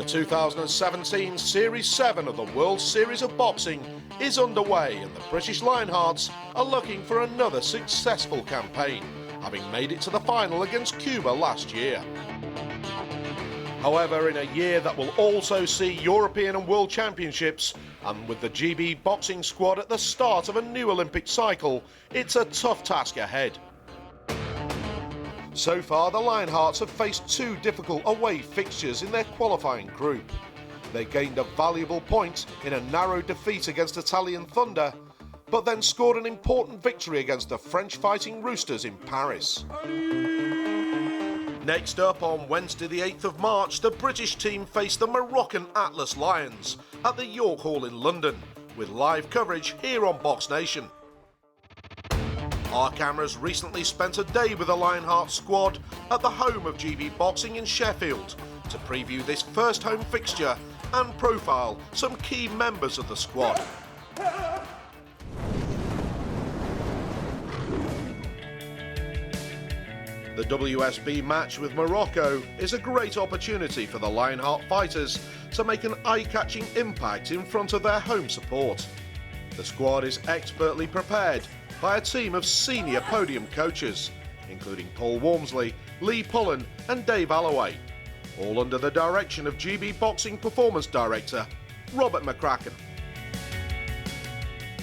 2017 Series 7 of the World Series of Boxing is underway, and the British Lionhearts are looking for another successful campaign, having made it to the final against Cuba last year. However, in a year that will also see European and World Championships, and with the GB boxing squad at the start of a new Olympic cycle, it's a tough task ahead. So far, the Lionhearts have faced two difficult away fixtures in their qualifying group. They gained a valuable point in a narrow defeat against Italian Thunder, but then scored an important victory against the French Fighting Roosters in Paris. Next up, on Wednesday the 8th of March, the British team faced the Moroccan Atlas Lions at the York Hall in London, with live coverage here on BoxNation. Our cameras recently spent a day with the Lionhearts squad at the home of GB Boxing in Sheffield to preview this first home fixture and profile some key members of the squad. The WSB match with Morocco is a great opportunity for the Lionheart fighters to make an eye-catching impact in front of their home support. The squad is expertly prepared by a team of senior podium coaches, including Paul Walmsley, Lee Pullen and Dave Alloway, all under the direction of GB Boxing Performance Director Robert McCracken.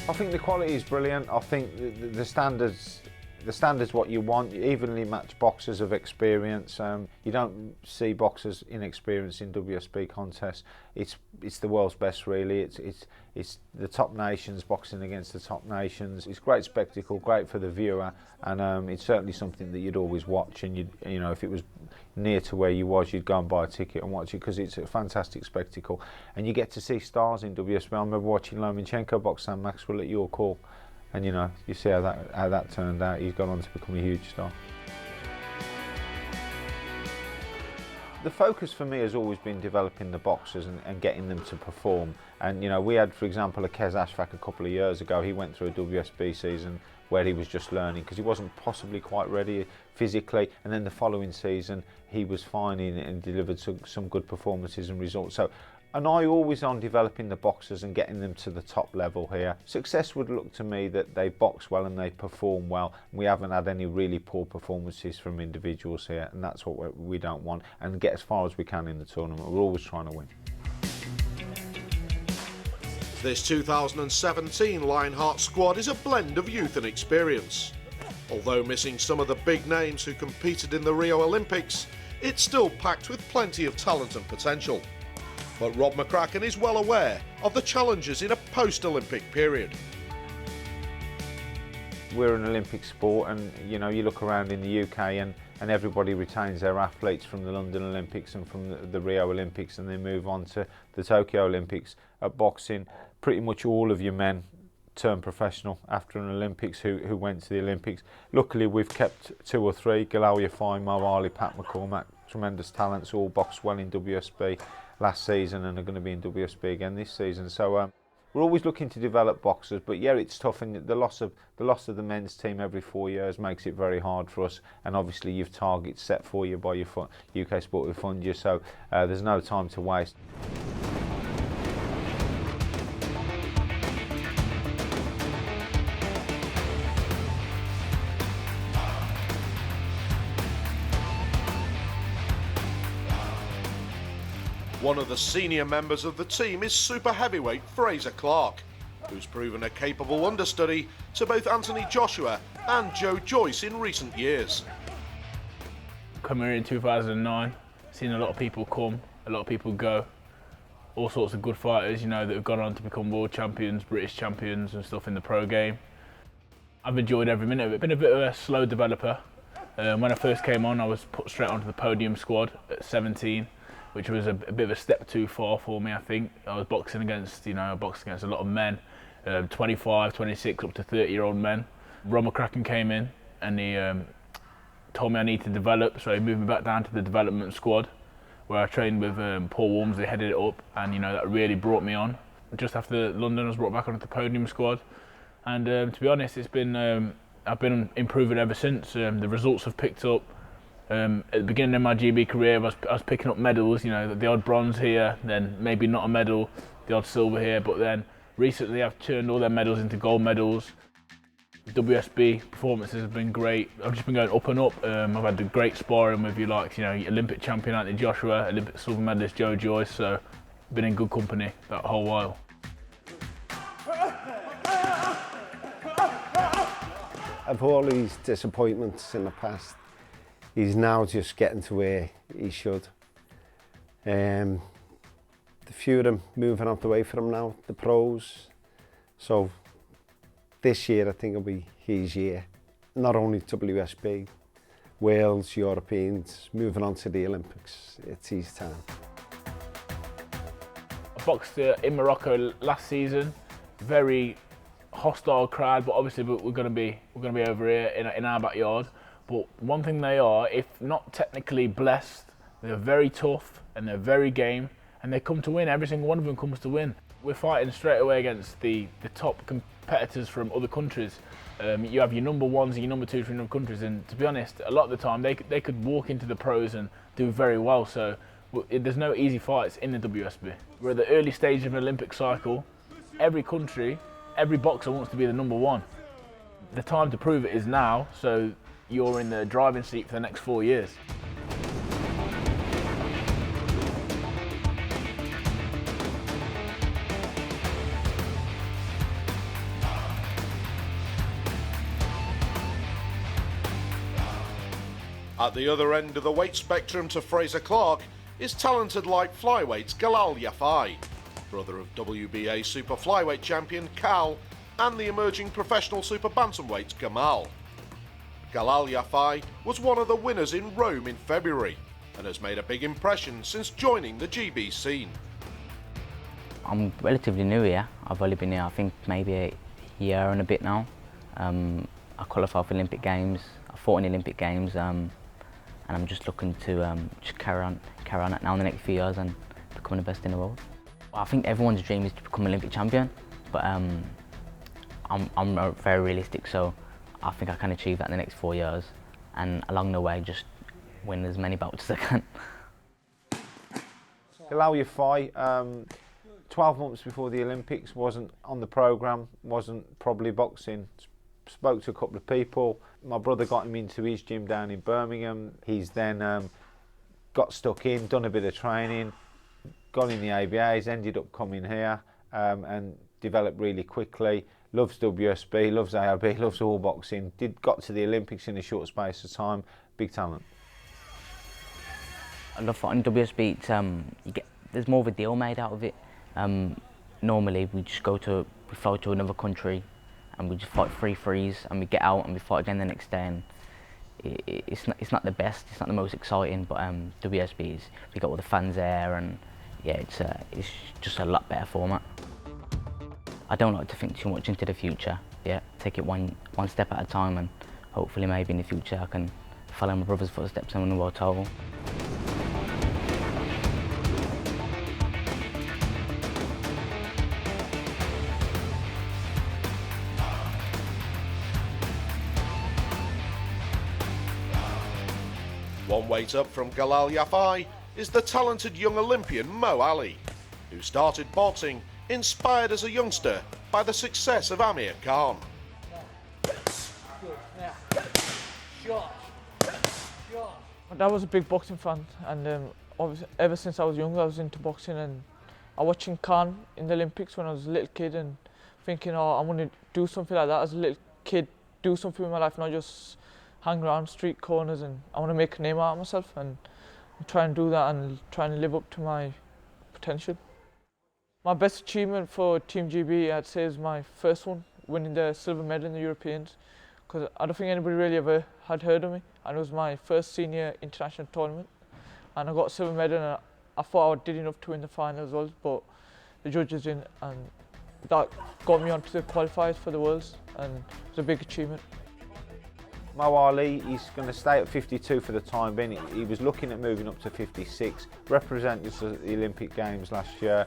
I think the quality is brilliant. I think the standards what you want. Evenly matched boxers of experience. You don't see boxers inexperienced in WSB contests. It's the world's best, really. It's the top nations boxing against the top nations. It's great spectacle, great for the viewer, and it's certainly something that you'd always watch. And you know, if it was near to where you was, you'd go and buy a ticket and watch it, because it's a fantastic spectacle. And you get to see stars in WSB. I remember watching Lomachenko box Sam Maxwell at York Hall. And you know, you see how that turned out. He's gone on to become a huge star. The focus for me has always been developing the boxers and getting them to perform. And you know, we had, for example, a Kez Ashfaq a couple of years ago. He went through a WSB season where he was just learning because he wasn't possibly quite ready physically. And then the following season, he was fine and delivered some good performances and results. So. And I always on developing the boxers and getting them to the top level here. Success would look to me that they box well and they perform well. We haven't had any really poor performances from individuals here, and that's what we don't want. And get as far as we can in the tournament. We're always trying to win. This 2017 Lionheart squad is a blend of youth and experience. Although missing some of the big names who competed in the Rio Olympics, it's still packed with plenty of talent and potential. But Rob McCracken is well aware of the challenges in a post-Olympic period. We're an Olympic sport, and you know, you look around in the UK and everybody retains their athletes from the London Olympics and from the Rio Olympics, and they move on to the Tokyo Olympics. At boxing, pretty much all of your men turn professional after an Olympics who went to the Olympics. Luckily, we've kept two or three: Galalia Fine, Mo Ali, Pat McCormack, tremendous talents, all boxed well in WSB last season and are going to be in WSB again this season. So we're always looking to develop boxers, but yeah, it's tough, and the loss of the men's team every 4 years makes it very hard for us. And obviously, you've targets set for you by your UK Sport will fund you, so there's no time to waste. One of the senior members of the team is super heavyweight Fraser Clarke, who's proven a capable understudy to both Anthony Joshua and Joe Joyce in recent years. Coming here in 2009, seen a lot of people come, a lot of people go, all sorts of good fighters, you know, that have gone on to become world champions, British champions and stuff in the pro game. I've enjoyed every minute of it. Been a bit of a slow developer. When I first came on, I was put straight onto the podium squad at 17. Which was a bit of a step too far for me, I think. I was boxing against, you know, I boxed against a lot of men, 25, 26, up to 30-year-old men. Rob McCracken came in and he told me I need to develop, so he moved me back down to the development squad, where I trained with Paul Walmsley, headed it up, and you know, that really brought me on. Just after London, I was brought back onto the podium squad, and to be honest, it's been I've been improving ever since. The results have picked up. At the beginning of my GB career, I was picking up medals, you know, the odd bronze here, then maybe not a medal, the odd silver here, but then recently I've turned all their medals into gold medals. WSB performances have been great. I've just been going up and up. I've had the great sparring with you know, Olympic champion Anthony Joshua, Olympic silver medalist Joe Joyce, so been in good company that whole while. Of all these disappointments in the past, he's now just getting to where he should. The few of them moving out the way for him now, the pros. So this year I think it'll be his year. Not only WSB, Wales, Europeans, moving on to the Olympics. It's his time. I boxed in Morocco last season. Very hostile crowd, but obviously we're going to be over here in our backyard. But one thing they are, if not technically blessed, they're very tough and they're very game, and they come to win. Every single one of them comes to win. We're fighting straight away against the top competitors from other countries. You have your number ones and your number twos from other countries, and to be honest, a lot of the time they could walk into the pros and do very well. So there's no easy fights in the WSB. We're at the early stage of an Olympic cycle. Every country, every boxer wants to be the number one. The time to prove it is now, so you're in the driving seat for the next 4 years. At the other end of the weight spectrum to Fraser Clarke is talented light flyweight Galilee, brother of WBA super flyweight champion Cal and the emerging professional super bantamweight Gamal. Galilee was one of the winners in Rome in February and has made a big impression since joining the GB scene. I'm relatively new here. I've only been here I think maybe a year and a bit now. I qualified for Olympic Games, I fought in the Olympic Games, and I'm just looking to just carry on it now in the next few years and become the best in the world. I think everyone's dream is to become Olympic champion, but I'm very realistic, so I think I can achieve that in the next 4 years, and along the way just win as many belts as I can. Galilee fight, 12 months before the Olympics, wasn't on the programme, wasn't probably boxing. Spoke to a couple of people. My brother got him into his gym down in Birmingham. He's then got stuck in, done a bit of training, got in the ABAs, ended up coming here and developed really quickly. Loves WSB, loves AIB, loves all boxing. Got to the Olympics in a short space of time. Big talent. I love fighting WSB. There's more of a deal made out of it. Normally we just we fly to another country and we just fight 3 frees and we get out and we fight again the next day, and it's not the best, it's not the most exciting, but WSB we got all the fans there, and yeah, it's just a lot better format. I don't like to think too much into the future. Yeah, take it one step at a time, and hopefully maybe in the future I can follow my brother's footsteps and win the world title. One weight up from Galilee is the talented young Olympian Mo Ali, who started boxing inspired as a youngster by the success of Amir Khan. My dad was a big boxing fan, and obviously, ever since I was young I was into boxing, and I was watching Khan in the Olympics when I was a little kid and thinking, oh, I want to do something like that as a little kid, do something with my life, not just hang around street corners, and I want to make a name out of myself and try and do that and try and live up to my potential. My best achievement for Team GB, I'd say, is my first one, winning the silver medal in the Europeans, because I don't think anybody really ever had heard of me, and it was my first senior international tournament, and I got a silver medal, and I thought I did enough to win the final as well, but the judges didn't, and that got me onto the qualifiers for the Worlds, and it was a big achievement. Mo Ali, he's going to stay at 52 for the time being. He was looking at moving up to 56, represented us at the Olympic Games last year.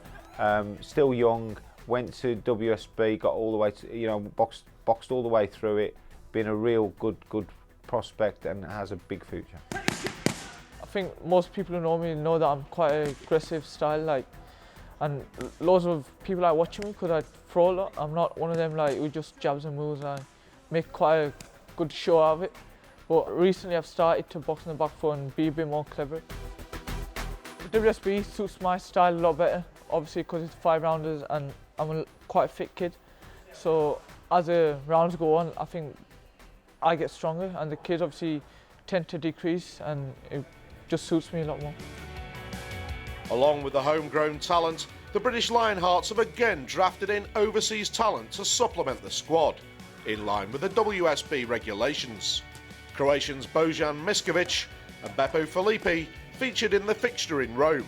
Still young, went to WSB, got all the way to, boxed all the way through it. Been a real good prospect and has a big future. think most people who know me know that I'm quite an aggressive style, like, and loads of people like watching me because I throw a lot. I'm not one of them like who just jabs and moves. I make quite a good show out of it. But recently I've started to box in the back foot and be a bit more clever. The WSB suits my style a lot better, obviously because it's 5 rounders and I'm quite a fit kid. So as the rounds go on, I think I get stronger and the kids obviously tend to decrease, and it just suits me a lot more. Along with the homegrown talent, the British Lionhearts have again drafted in overseas talent to supplement the squad, in line with the WSB regulations. Croatians Bojan Miskovic and Beppo Filippi featured in the fixture in Rome,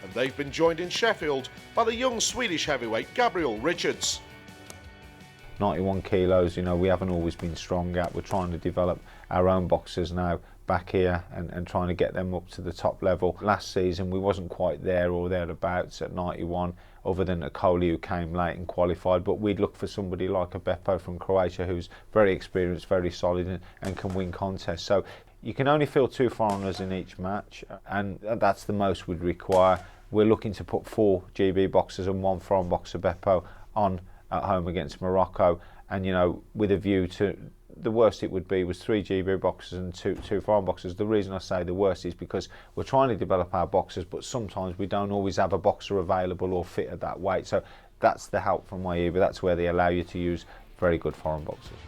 and they've been joined in Sheffield by the young Swedish heavyweight Gabriel Richards. 91 kilos, you know, we haven't always been strong at. We're trying to develop our own boxers now back here and trying to get them up to the top level. Last season we wasn't quite there or thereabouts at 91, other than a Coley who came late and qualified, but we'd look for somebody like a Beppo from Croatia who's very experienced, very solid and can win contests. So you can only field 2 foreigners in each match, and that's the most we'd require. We're looking to put 4 GB boxers and 1 foreign boxer Beppo on at home against Morocco, and you know, with a view to the worst it would be was 3 GB boxers and two foreign boxers. The reason I say the worst is because we're trying to develop our boxers, but sometimes we don't always have a boxer available or fit at that weight. So that's the help from IEBA. That's where they allow you to use very good foreign boxers.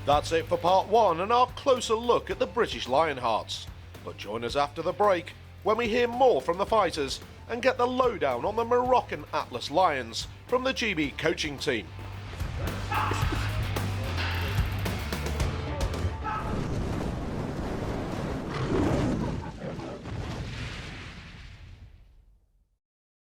That's it for part 1 and our closer look at the British Lionhearts. But join us after the break when we hear more from the fighters and get the lowdown on the Moroccan Atlas Lions from the GB coaching team.